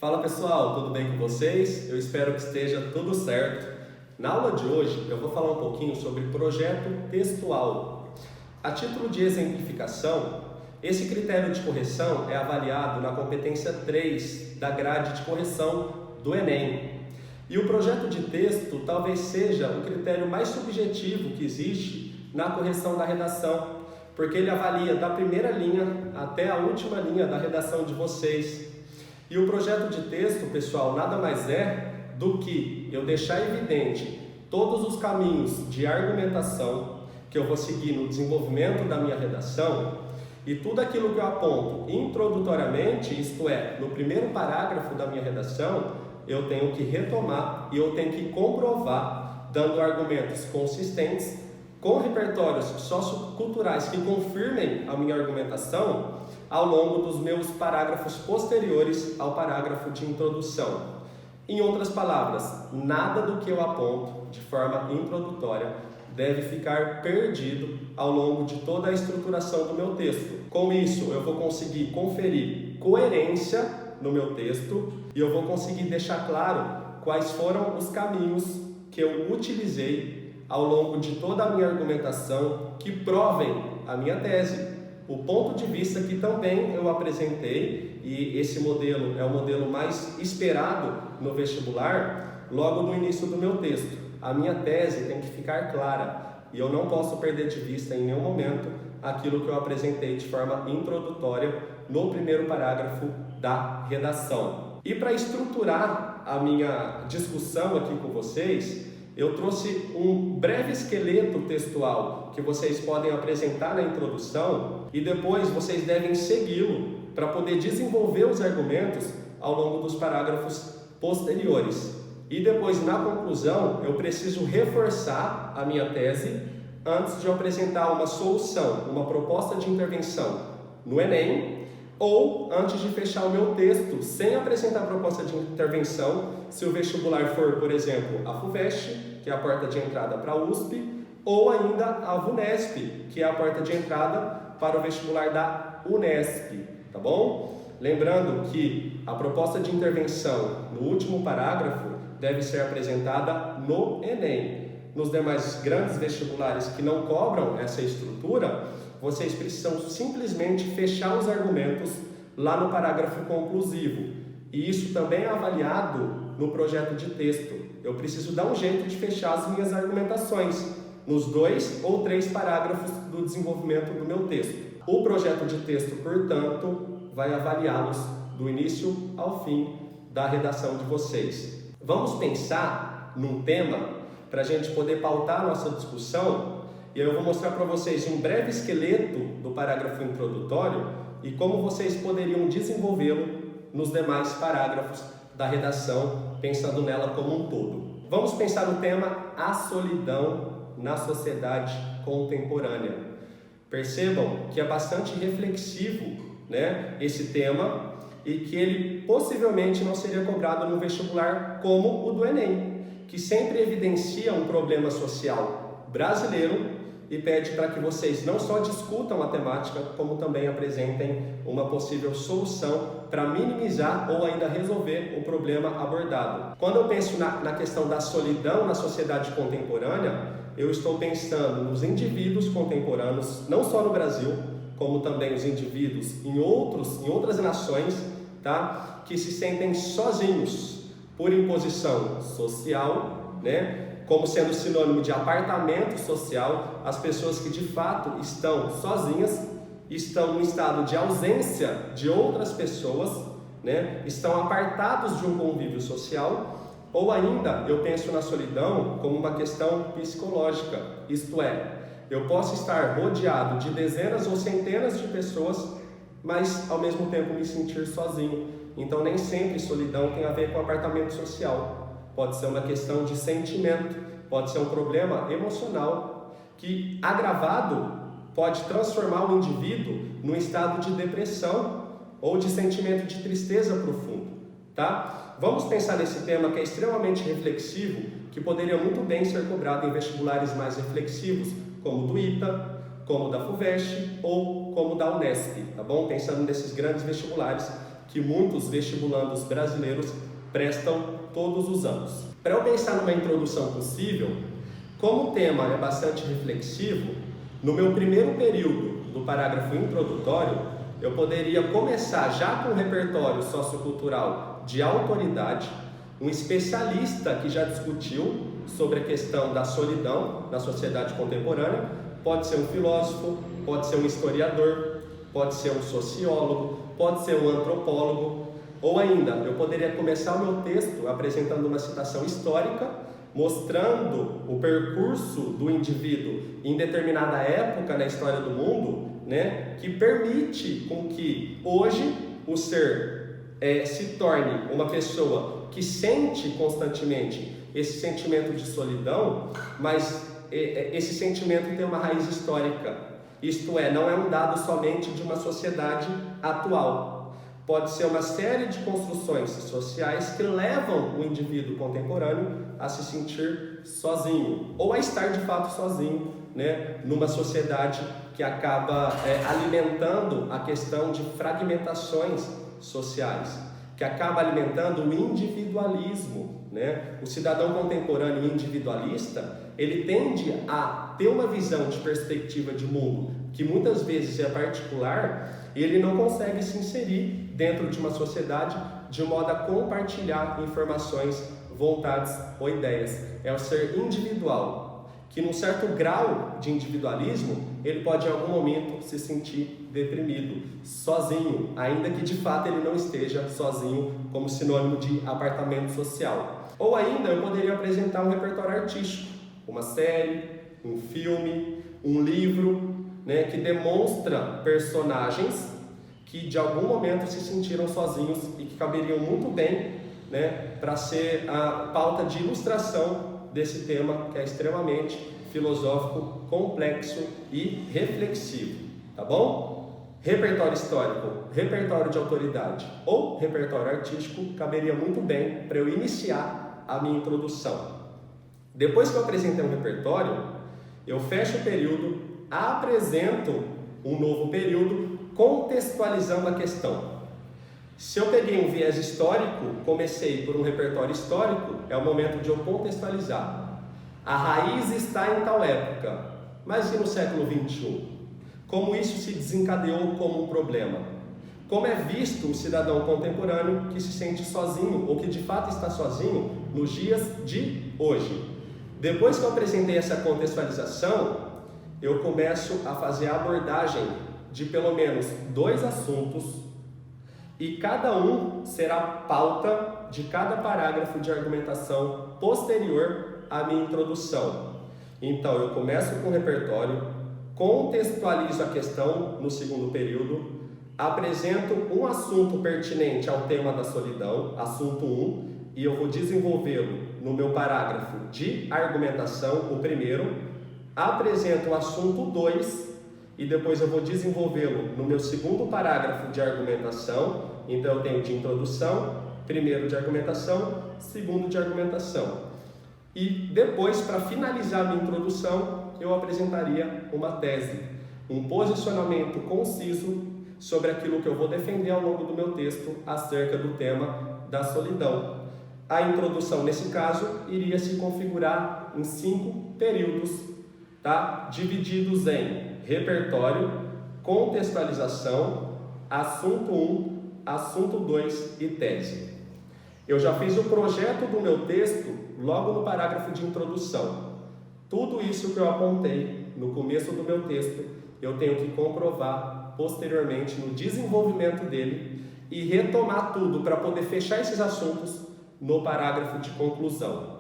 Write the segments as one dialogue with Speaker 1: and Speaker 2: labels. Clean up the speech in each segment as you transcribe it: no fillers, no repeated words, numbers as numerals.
Speaker 1: Fala pessoal, tudo bem com vocês? Eu espero que esteja tudo certo. Na aula de hoje eu vou falar um pouquinho sobre projeto textual. A título de exemplificação, esse critério de correção é avaliado na competência 3 da grade de correção do Enem. E o projeto de texto talvez seja o critério mais subjetivo que existe na correção da redação, porque ele avalia da primeira linha até a última linha da redação de vocês. E o projeto de texto, pessoal, nada mais é do que eu deixar evidente todos os caminhos de argumentação que eu vou seguir no desenvolvimento da minha redação e tudo aquilo que eu aponto introdutoriamente, isto é, no primeiro parágrafo da minha redação, eu tenho que retomar e eu tenho que comprovar, dando argumentos consistentes, com repertórios socioculturais que confirmem a minha argumentação ao longo dos meus parágrafos posteriores ao parágrafo de introdução. Em outras palavras, nada do que eu aponto de forma introdutória deve ficar perdido ao longo de toda a estruturação do meu texto. Com isso, eu vou conseguir conferir coerência no meu texto e eu vou conseguir deixar claro quais foram os caminhos que eu utilizei ao longo de toda a minha argumentação que provem a minha tese. O ponto de vista que também eu apresentei, e esse modelo é o modelo mais esperado no vestibular, logo no início do meu texto. A minha tese tem que ficar clara e eu não posso perder de vista em nenhum momento aquilo que eu apresentei de forma introdutória no primeiro parágrafo da redação. E para estruturar a minha discussão aqui com vocês, eu trouxe um breve esqueleto textual que vocês podem apresentar na introdução e depois vocês devem segui-lo para poder desenvolver os argumentos ao longo dos parágrafos posteriores. E depois, na conclusão, eu preciso reforçar a minha tese antes de eu apresentar uma solução, uma proposta de intervenção no Enem, ou antes de fechar o meu texto sem apresentar proposta de intervenção, se o vestibular for, por exemplo, a FUVEST, que é a porta de entrada para a USP, ou ainda a VUNESP, que é a porta de entrada para o vestibular da UNESP, tá bom? Lembrando que a proposta de intervenção no último parágrafo deve ser apresentada no Enem. Nos demais grandes vestibulares que não cobram essa estrutura, vocês precisam simplesmente fechar os argumentos lá no parágrafo conclusivo. E isso também é avaliado no projeto de texto. Eu preciso dar um jeito de fechar as minhas argumentações nos 2 ou 3 parágrafos do desenvolvimento do meu texto. O projeto de texto, portanto, vai avaliá-los do início ao fim da redação de vocês. Vamos pensar num tema para a gente poder pautar a nossa discussão. E eu vou mostrar para vocês um breve esqueleto do parágrafo introdutório e como vocês poderiam desenvolvê-lo nos demais parágrafos da redação, pensando nela como um todo. Vamos pensar no tema A Solidão na Sociedade Contemporânea. Percebam que é bastante reflexivo, né, esse tema e que ele possivelmente não seria cobrado no vestibular como o do Enem, que sempre evidencia um problema social brasileiro e pede para que vocês não só discutam a temática, como também apresentem uma possível solução para minimizar ou ainda resolver o problema abordado. Quando eu penso na questão da solidão na sociedade contemporânea, eu estou pensando nos indivíduos contemporâneos, não só no Brasil, como também os indivíduos em outras nações, tá? Que se sentem sozinhos por imposição social, né? Como sendo sinônimo de apartamento social, as pessoas que de fato estão sozinhas, estão no estado de ausência de outras pessoas, né? Estão apartados de um convívio social, ou ainda eu penso na solidão como uma questão psicológica, isto é, eu posso estar rodeado de dezenas ou centenas de pessoas, mas ao mesmo tempo me sentir sozinho. Então nem sempre solidão tem a ver com apartamento social. Pode ser uma questão de sentimento, pode ser um problema emocional que, agravado, pode transformar o indivíduo num estado de depressão ou de sentimento de tristeza profundo, tá? Vamos pensar nesse tema que é extremamente reflexivo, que poderia muito bem ser cobrado em vestibulares mais reflexivos, como o do ITA, como o da FUVEST ou como o da UNESP, tá bom? Pensando nesses grandes vestibulares que muitos vestibulandos brasileiros prestam todos os anos. Para eu pensar numa introdução possível, como o tema é bastante reflexivo, no meu primeiro período do parágrafo introdutório, eu poderia começar já com um repertório sociocultural de autoridade, um especialista que já discutiu sobre a questão da solidão na sociedade contemporânea, pode ser um filósofo, pode ser um historiador, pode ser um sociólogo, pode ser um antropólogo, ou ainda, eu poderia começar o meu texto apresentando uma citação histórica, mostrando o percurso do indivíduo em determinada época na história do mundo, que permite com que hoje o ser se torne uma pessoa que sente constantemente esse sentimento de solidão, mas esse sentimento tem uma raiz histórica, isto é, não é um dado somente de uma sociedade atual. Pode ser uma série de construções sociais que levam o indivíduo contemporâneo a se sentir sozinho, ou a estar de fato sozinho, numa sociedade que acaba alimentando a questão de fragmentações sociais, que acaba alimentando o individualismo. O cidadão contemporâneo individualista, ele tende a ter uma visão de perspectiva de mundo que muitas vezes é particular, e ele não consegue se inserir dentro de uma sociedade de modo a compartilhar informações, vontades ou ideias. É o ser individual, que num certo grau de individualismo, ele pode em algum momento se sentir deprimido, sozinho, ainda que de fato ele não esteja sozinho como sinônimo de apartamento social. Ou ainda eu poderia apresentar um repertório artístico, uma série, um filme, um livro, que demonstra personagens que de algum momento se sentiram sozinhos e que caberiam muito bem, para ser a pauta de ilustração desse tema que é extremamente filosófico, complexo e reflexivo, tá bom? Repertório histórico, repertório de autoridade ou repertório artístico caberia muito bem para eu iniciar a minha introdução. Depois que eu apresentei um repertório, eu fecho o período, apresento um novo período, contextualizando a questão. Se eu peguei um viés histórico, comecei por um repertório histórico, é o momento de eu contextualizar. A raiz está em tal época, mas e no século XXI? Como isso se desencadeou como um problema? Como é visto o cidadão contemporâneo que se sente sozinho, ou que de fato está sozinho, nos dias de hoje? Depois que eu apresentei essa contextualização, eu começo a fazer a abordagem de pelo menos 2 assuntos, e cada um será pauta de cada parágrafo de argumentação posterior à minha introdução. Então, eu começo com o repertório, contextualizo a questão no segundo período, apresento um assunto pertinente ao tema da solidão, assunto 1, e eu vou desenvolvê-lo no meu parágrafo de argumentação, o primeiro, apresento o assunto 2, e depois eu vou desenvolvê-lo no meu segundo parágrafo de argumentação. Então eu tenho de introdução, primeiro de argumentação, segundo de argumentação. E depois, para finalizar a minha introdução, eu apresentaria uma tese, um posicionamento conciso sobre aquilo que eu vou defender ao longo do meu texto acerca do tema da solidão. A introdução, nesse caso, iria se configurar em 5 períodos, divididos em repertório, contextualização, assunto 1, assunto 2 e tese. Eu já fiz o projeto do meu texto logo no parágrafo de introdução. Tudo isso que eu apontei no começo do meu texto, eu tenho que comprovar posteriormente no desenvolvimento dele e retomar tudo para poder fechar esses assuntos no parágrafo de conclusão.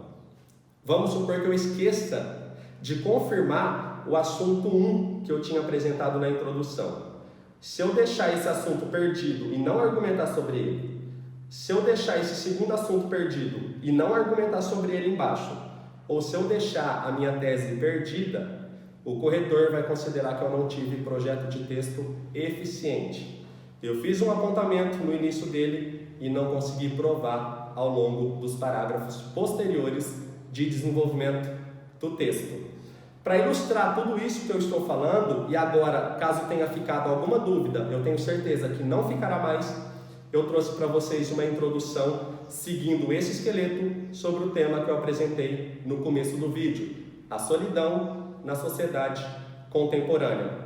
Speaker 1: Vamos supor que eu esqueça de confirmar o assunto 1 que eu tinha apresentado na introdução. Se eu deixar esse assunto perdido e não argumentar sobre ele, se eu deixar esse segundo assunto perdido e não argumentar sobre ele embaixo, ou se eu deixar a minha tese perdida, o corretor vai considerar que eu não tive projeto de texto eficiente. Eu fiz um apontamento no início dele e não consegui provar ao longo dos parágrafos posteriores de desenvolvimento do texto. Para ilustrar tudo isso que eu estou falando, e agora, caso tenha ficado alguma dúvida, eu tenho certeza que não ficará mais, eu trouxe para vocês uma introdução seguindo esse esqueleto sobre o tema que eu apresentei no começo do vídeo, a solidão na sociedade contemporânea.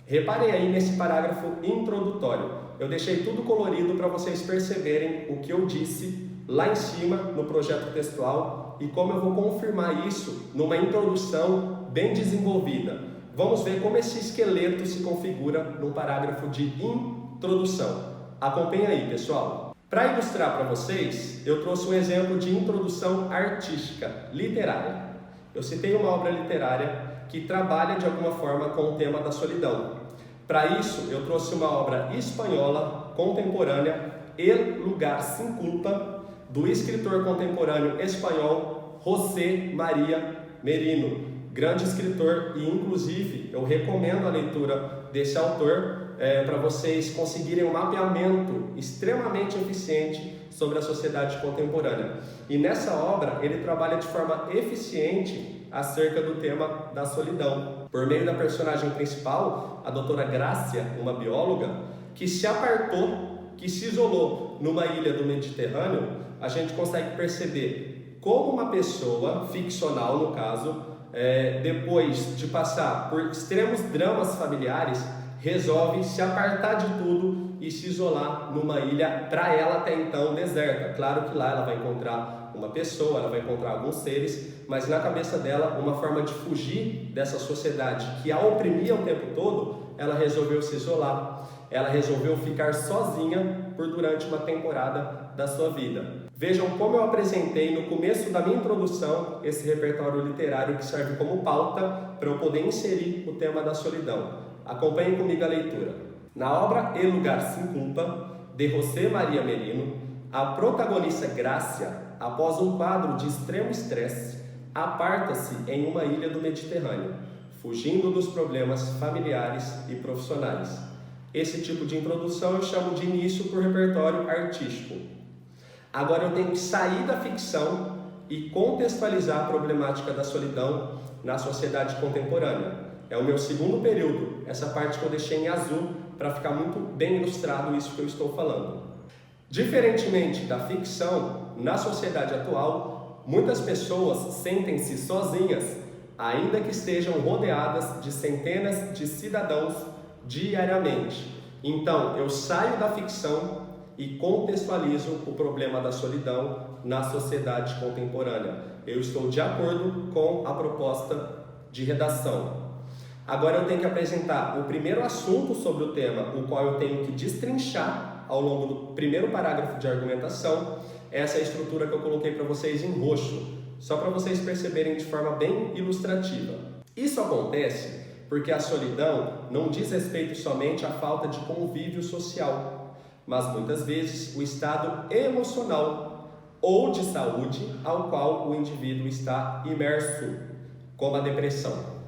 Speaker 1: Reparem aí nesse parágrafo introdutório, eu deixei tudo colorido para vocês perceberem o que eu disse lá em cima no projeto textual e como eu vou confirmar isso numa introdução bem desenvolvida. Vamos ver como esse esqueleto se configura no parágrafo de introdução. Acompanhe aí, pessoal. Para ilustrar para vocês, eu trouxe um exemplo de introdução artística, literária. Eu citei uma obra literária que trabalha de alguma forma com o tema da solidão. Para isso, eu trouxe uma obra espanhola contemporânea, El lugar sin culpa, do escritor contemporâneo espanhol José María Merino. Grande escritor e, inclusive, eu recomendo a leitura desse autor para vocês conseguirem um mapeamento extremamente eficiente sobre a sociedade contemporânea. E nessa obra, ele trabalha de forma eficiente acerca do tema da solidão. Por meio da personagem principal, a doutora Grácia, uma bióloga, que se apartou, que se isolou numa ilha do Mediterrâneo, a gente consegue perceber como uma pessoa, ficcional no caso, depois de passar por extremos dramas familiares, resolve se apartar de tudo e se isolar numa ilha, para ela até então deserta. Claro que lá ela vai encontrar uma pessoa, ela vai encontrar alguns seres, mas na cabeça dela, uma forma de fugir dessa sociedade que a oprimia o tempo todo, ela resolveu se isolar. Ela resolveu ficar sozinha durante uma temporada da sua vida. Vejam como eu apresentei no começo da minha introdução esse repertório literário que serve como pauta para eu poder inserir o tema da solidão. Acompanhem comigo a leitura. Na obra El lugar sin culpa, de José María Merino, a protagonista Grácia, após um quadro de extremo estresse, aparta-se em uma ilha do Mediterrâneo, fugindo dos problemas familiares e profissionais. Esse tipo de introdução eu chamo de início por repertório artístico. Agora eu tenho que sair da ficção e contextualizar a problemática da solidão na sociedade contemporânea. É o meu segundo período, essa parte que eu deixei em azul para ficar muito bem ilustrado isso que eu estou falando. Diferentemente da ficção, na sociedade atual, muitas pessoas sentem-se sozinhas, ainda que estejam rodeadas de centenas de cidadãos diariamente. Então, eu saio da ficção e contextualizo o problema da solidão na sociedade contemporânea. Eu estou de acordo com a proposta de redação. Agora eu tenho que apresentar o primeiro assunto sobre o tema, o qual eu tenho que destrinchar ao longo do primeiro parágrafo de argumentação. Essa é a estrutura que eu coloquei para vocês em roxo, só para vocês perceberem de forma bem ilustrativa. Isso acontece porque a solidão não diz respeito somente à falta de convívio social, mas muitas vezes o estado emocional ou de saúde ao qual o indivíduo está imerso, como a depressão.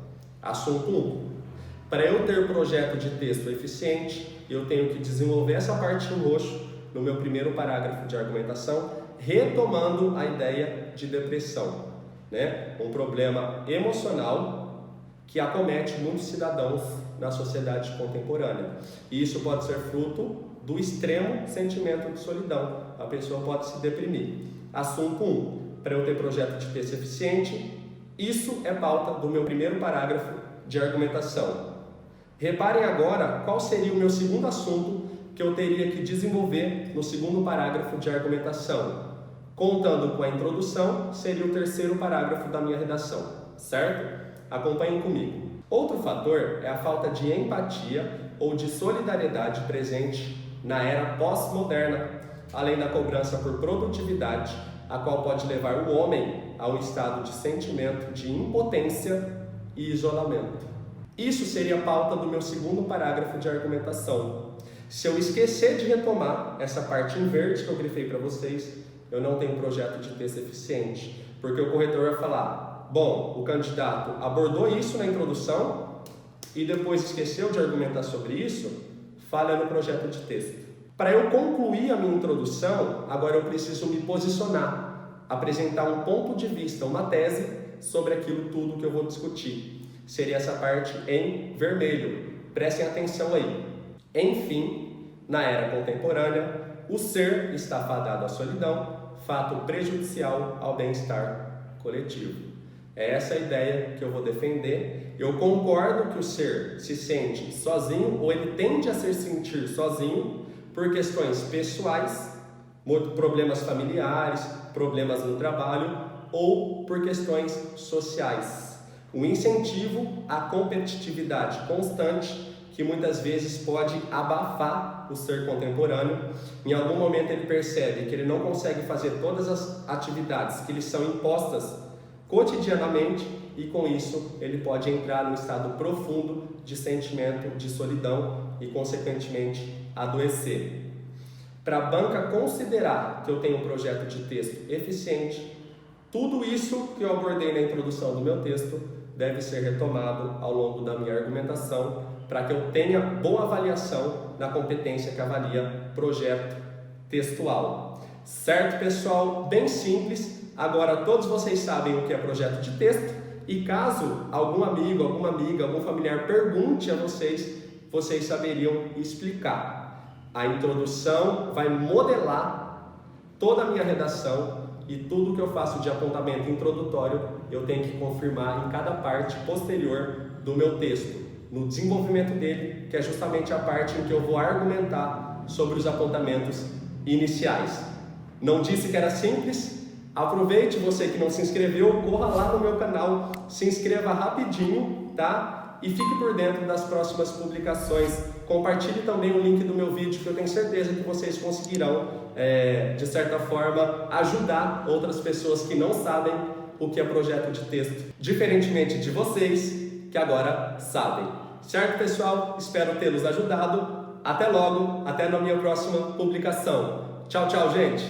Speaker 1: Assunto 1. Para eu ter projeto de texto eficiente, eu tenho que desenvolver essa parte em roxo no meu primeiro parágrafo de argumentação, retomando a ideia de depressão, um problema emocional que acomete muitos cidadãos na sociedade contemporânea. E isso pode ser fruto do extremo sentimento de solidão. A pessoa pode se deprimir. Assunto 1. Para eu ter projeto de texto eficiente, isso é pauta do meu primeiro parágrafo de argumentação. Reparem agora qual seria o meu segundo assunto que eu teria que desenvolver no segundo parágrafo de argumentação. Contando com a introdução, seria o terceiro parágrafo da minha redação, certo? Acompanhem comigo. Outro fator é a falta de empatia ou de solidariedade presente na era pós-moderna, além da cobrança por produtividade, a qual pode levar o homem a um estado de sentimento de impotência e isolamento. Isso seria a pauta do meu segundo parágrafo de argumentação. Se eu esquecer de retomar essa parte em verde que eu grifei para vocês, eu não tenho projeto de texto eficiente, porque o corretor vai falar: bom, o candidato abordou isso na introdução e depois esqueceu de argumentar sobre isso, falha no projeto de texto. Para eu concluir a minha introdução, agora eu preciso me posicionar, apresentar um ponto de vista, uma tese sobre aquilo tudo que eu vou discutir. Seria essa parte em vermelho. Prestem atenção aí. Enfim, na era contemporânea, o ser está fadado à solidão, fato prejudicial ao bem-estar coletivo. É essa a ideia que eu vou defender. Eu concordo que o ser se sente sozinho, ou ele tende a se sentir sozinho, por questões pessoais, problemas familiares, problemas no trabalho, ou por questões sociais. O incentivo à competitividade constante, que muitas vezes pode abafar o ser contemporâneo. Em algum momento ele percebe que ele não consegue fazer todas as atividades que lhe são impostas cotidianamente, e com isso ele pode entrar num estado profundo de sentimento de solidão e consequentemente adoecer. Para a banca considerar que eu tenho um projeto de texto eficiente, tudo isso que eu abordei na introdução do meu texto deve ser retomado ao longo da minha argumentação, para que eu tenha boa avaliação na competência que avalia projeto textual. Certo, pessoal? Bem simples. Agora todos vocês sabem o que é projeto de texto, e caso algum amigo, alguma amiga, algum familiar pergunte a vocês, vocês saberiam explicar. A introdução vai modelar toda a minha redação, e tudo que eu faço de apontamento introdutório eu tenho que confirmar em cada parte posterior do meu texto, no desenvolvimento dele, que é justamente a parte em que eu vou argumentar sobre os apontamentos iniciais. Não disse que era simples? Aproveite, você que não se inscreveu, corra lá no meu canal, se inscreva rapidinho, tá? E fique por dentro das próximas publicações. Compartilhe também o link do meu vídeo, que eu tenho certeza que vocês conseguirão, de certa forma, ajudar outras pessoas que não sabem o que é projeto de texto, diferentemente de vocês, que agora sabem. Certo, pessoal? Espero tê-los ajudado. Até logo, até na minha próxima publicação. Tchau, tchau, gente!